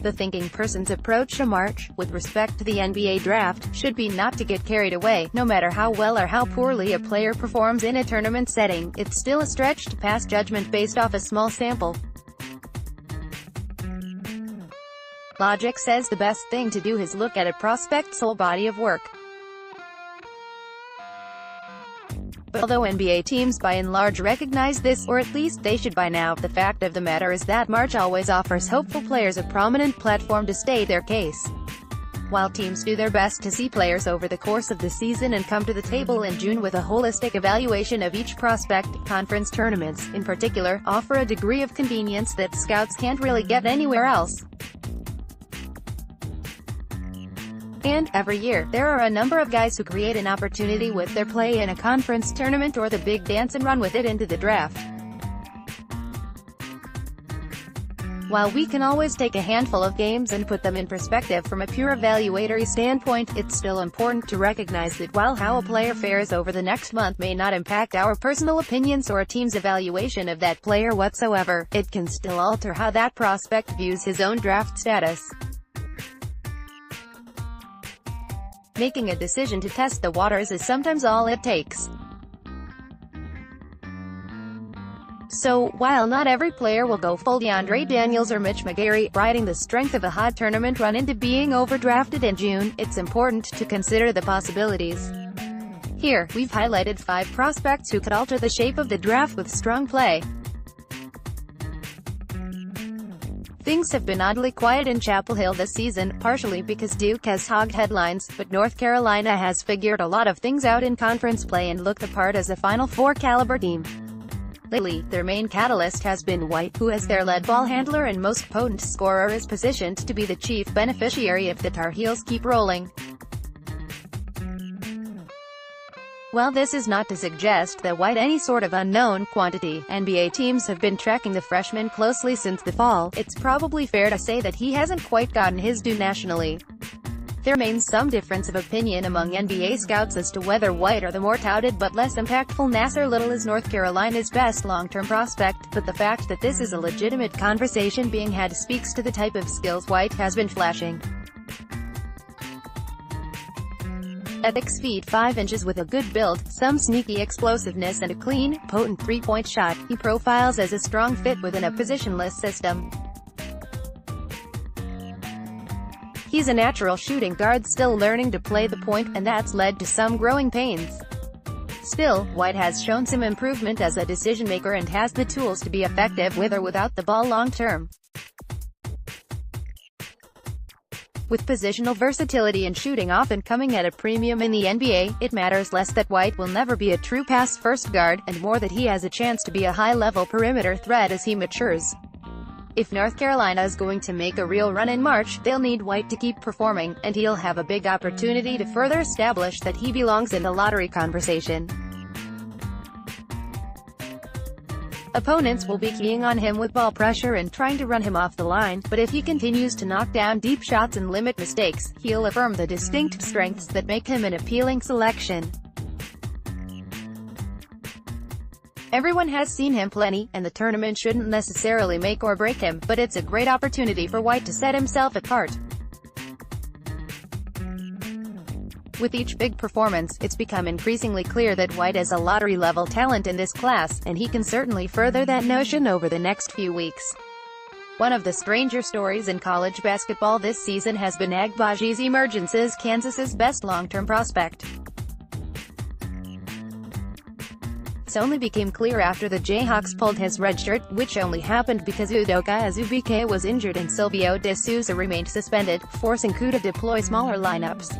The thinking person's approach to March, with respect to the NBA draft, should be not to get carried away. No matter how well or how poorly a player performs in a tournament setting, it's still a stretch to pass judgment based off a small sample. Logic says the best thing to do is look at a prospect's whole body of work. But although NBA teams by and large recognize this, or at least they should by now, the fact of the matter is that March always offers hopeful players a prominent platform to state their case. While teams do their best to see players over the course of the season and come to the table in June with a holistic evaluation of each prospect, conference tournaments, in particular, offer a degree of convenience that scouts can't really get anywhere else. And, every year, there are a number of guys who create an opportunity with their play in a conference tournament or the big dance and run with it into the draft. While we can always take a handful of games and put them in perspective from a pure evaluatory standpoint, it's still important to recognize that while how a player fares over the next month may not impact our personal opinions or a team's evaluation of that player whatsoever, it can still alter how that prospect views his own draft status. Making a decision to test the waters is sometimes all it takes. So, while not every player will go full DeAndre Daniels or Mitch McGary, riding the strength of a hot tournament run into being overdrafted in June, it's important to consider the possibilities. Here, we've highlighted 5 prospects who could alter the shape of the draft with strong play. Things have been oddly quiet in Chapel Hill this season, partially because Duke has hogged headlines, but North Carolina has figured a lot of things out in conference play and looked the part as a Final Four caliber team. Lately, their main catalyst has been White, who as their lead ball handler and most potent scorer is positioned to be the chief beneficiary if the Tar Heels keep rolling. While this is not to suggest that White any sort of unknown quantity, NBA teams have been tracking the freshman closely since the fall, it's probably fair to say that he hasn't quite gotten his due nationally. There remains some difference of opinion among NBA scouts as to whether White or the more touted but less impactful Nassir Little is North Carolina's best long-term prospect, but the fact that this is a legitimate conversation being had speaks to the type of skills White has been flashing. At 6 feet 5 inches with a good build, some sneaky explosiveness and a clean, potent three-point shot, he profiles as a strong fit within a positionless system. He's a natural shooting guard still learning to play the point, and that's led to some growing pains. Still, White has shown some improvement as a decision-maker and has the tools to be effective with or without the ball long-term. With positional versatility and shooting often coming at a premium in the NBA, it matters less that White will never be a true pass-first guard, and more that he has a chance to be a high-level perimeter threat as he matures. If North Carolina is going to make a real run in March, they'll need White to keep performing, and he'll have a big opportunity to further establish that he belongs in the lottery conversation. Opponents will be keying on him with ball pressure and trying to run him off the line, but if he continues to knock down deep shots and limit mistakes, he'll affirm the distinct strengths that make him an appealing selection. Everyone has seen him plenty, and the tournament shouldn't necessarily make or break him, but it's a great opportunity for White to set himself apart. With each big performance, it's become increasingly clear that White is a lottery-level talent in this class, and he can certainly further that notion over the next few weeks. One of the stranger stories in college basketball this season has been Agbaji's emergence as Kansas's best long-term prospect. This only became clear after the Jayhawks pulled his red shirt, which only happened because Udoka Azubuike was injured and Silvio De Sousa remained suspended, forcing Ku to deploy smaller lineups.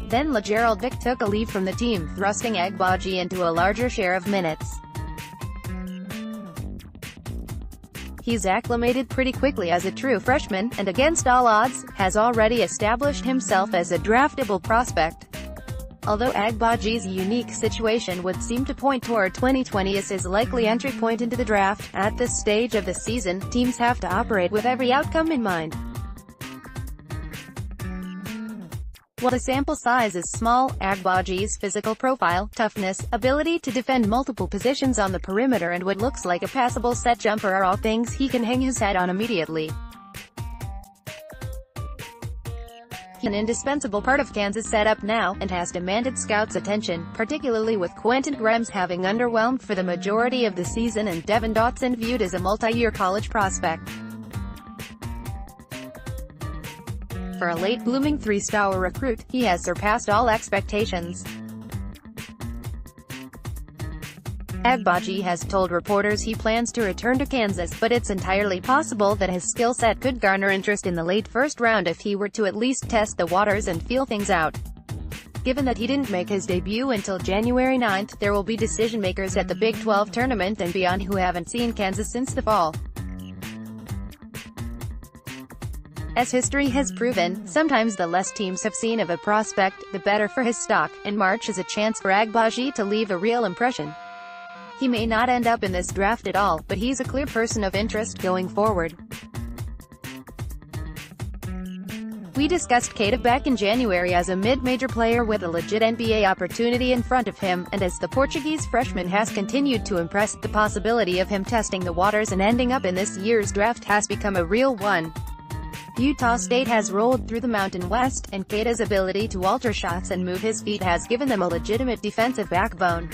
Then LaGerald Vick took a leave from the team, thrusting Agbaji into a larger share of minutes. He's acclimated pretty quickly as a true freshman, and against all odds, has already established himself as a draftable prospect. Although Agbaji's unique situation would seem to point toward 2020 as his likely entry point into the draft, at this stage of the season, teams have to operate with every outcome in mind. While the sample size is small, Agbaji's physical profile, toughness, ability to defend multiple positions on the perimeter and what looks like a passable set jumper are all things he can hang his hat on immediately. He's an indispensable part of Kansas' setup now, and has demanded scouts' attention, particularly with Quentin Grimes having underwhelmed for the majority of the season and Devon Dotson viewed as a multi-year college prospect. For a late-blooming three-star recruit, he has surpassed all expectations. Agbaji has told reporters he plans to return to Kansas, but it's entirely possible that his skill set could garner interest in the late first round if he were to at least test the waters and feel things out. Given that he didn't make his debut until January 9, there will be decision-makers at the Big 12 tournament and beyond who haven't seen Kansas since the fall. As history has proven, sometimes the less teams have seen of a prospect, the better for his stock, and March is a chance for Agbaji to leave a real impression. He may not end up in this draft at all, but he's a clear person of interest going forward. We discussed Keita back in January as a mid-major player with a legit NBA opportunity in front of him, and as the Portuguese freshman has continued to impress, the possibility of him testing the waters and ending up in this year's draft has become a real one. Utah State has rolled through the Mountain West, and Keita's ability to alter shots and move his feet has given them a legitimate defensive backbone.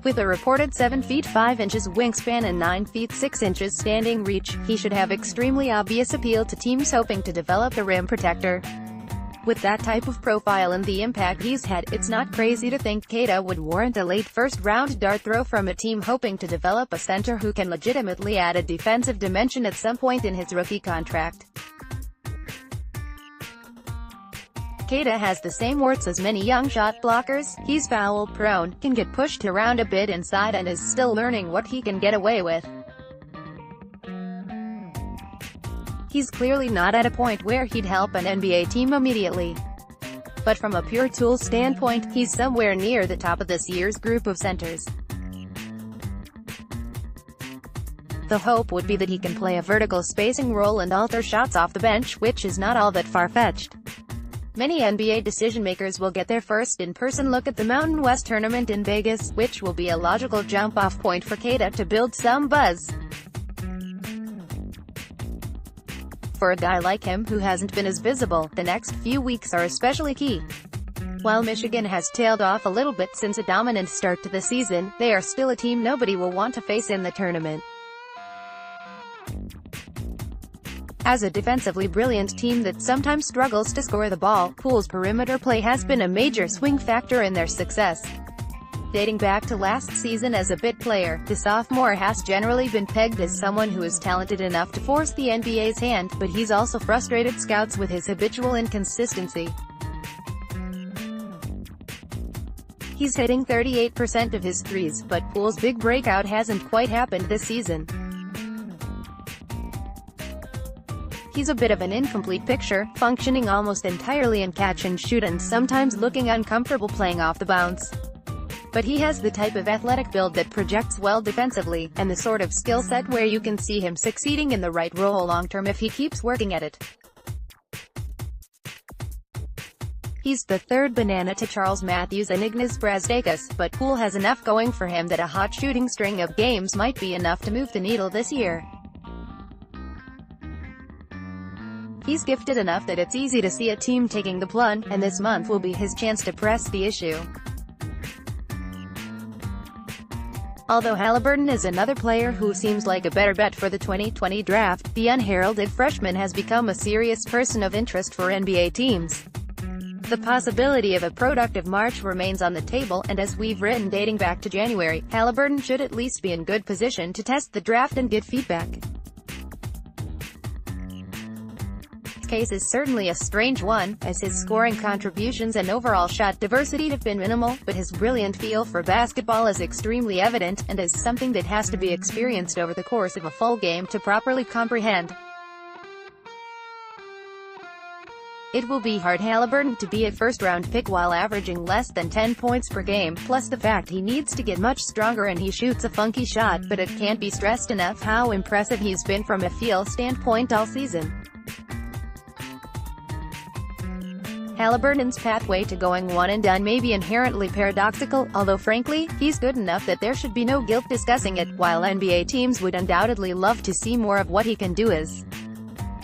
With a reported 7 feet 5 inches wingspan and 9 feet 6 inches standing reach, he should have extremely obvious appeal to teams hoping to develop a rim protector. With that type of profile and the impact he's had, it's not crazy to think Keita would warrant a late first-round dart throw from a team hoping to develop a center who can legitimately add a defensive dimension at some point in his rookie contract. Keita has the same warts as many young shot blockers. He's foul-prone, can get pushed around a bit inside and is still learning what he can get away with. He's clearly not at a point where he'd help an NBA team immediately. But from a pure tool standpoint, he's somewhere near the top of this year's group of centers. The hope would be that he can play a vertical spacing role and alter shots off the bench, which is not all that far-fetched. Many NBA decision-makers will get their first in-person look at the Mountain West tournament in Vegas, which will be a logical jump-off point for Keita to build some buzz. For a guy like him who hasn't been as visible, the next few weeks are especially key. While Michigan has tailed off a little bit since a dominant start to the season, they are still a team nobody will want to face in the tournament. As a defensively brilliant team that sometimes struggles to score the ball, Poole's perimeter play has been a major swing factor in their success. Dating back to last season as a bit player, the sophomore has generally been pegged as someone who is talented enough to force the NBA's hand, but he's also frustrated scouts with his habitual inconsistency. He's hitting 38% of his threes, but Poole's big breakout hasn't quite happened this season. He's a bit of an incomplete picture, functioning almost entirely in catch and shoot and sometimes looking uncomfortable playing off the bounce. But he has the type of athletic build that projects well defensively, and the sort of skill set where you can see him succeeding in the right role long-term if he keeps working at it. He's the third banana to Charles Matthews and Ignas Brazdeikis, but Poole has enough going for him that a hot shooting string of games might be enough to move the needle this year. He's gifted enough that it's easy to see a team taking the plunge, and this month will be his chance to press the issue. Although Haliburton is another player who seems like a better bet for the 2020 draft, the unheralded freshman has become a serious person of interest for NBA teams. The possibility of a productive March remains on the table, and as we've written dating back to January, Haliburton should at least be in good position to test the draft and get feedback. His case is certainly a strange one, as his scoring contributions and overall shot diversity have been minimal, but his brilliant feel for basketball is extremely evident, and is something that has to be experienced over the course of a full game to properly comprehend. It will be hard Haliburton to be a first-round pick while averaging less than 10 points per game, plus the fact he needs to get much stronger and he shoots a funky shot, but it can't be stressed enough how impressive he's been from a feel standpoint all season. Haliburton's pathway to going one and done may be inherently paradoxical, although frankly, he's good enough that there should be no guilt discussing it, while NBA teams would undoubtedly love to see more of what he can do as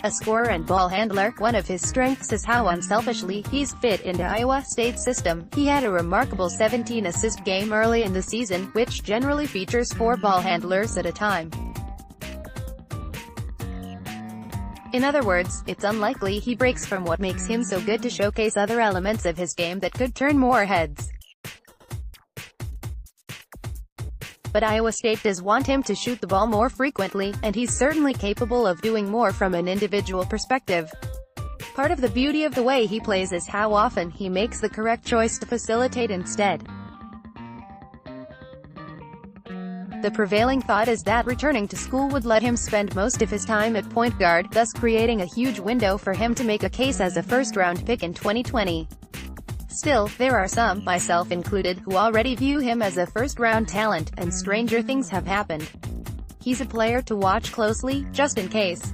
A scorer and ball handler, one of his strengths is how unselfishly he's fit into Iowa State's system. He had a remarkable 17-assist game early in the season, which generally features 4 ball handlers at a time. In other words, it's unlikely he breaks from what makes him so good to showcase other elements of his game that could turn more heads. But Iowa State does want him to shoot the ball more frequently, and he's certainly capable of doing more from an individual perspective. Part of the beauty of the way he plays is how often he makes the correct choice to facilitate instead. The prevailing thought is that returning to school would let him spend most of his time at point guard, thus creating a huge window for him to make a case as a first-round pick in 2020. Still, there are some, myself included, who already view him as a first-round talent, and stranger things have happened. He's a player to watch closely, just in case.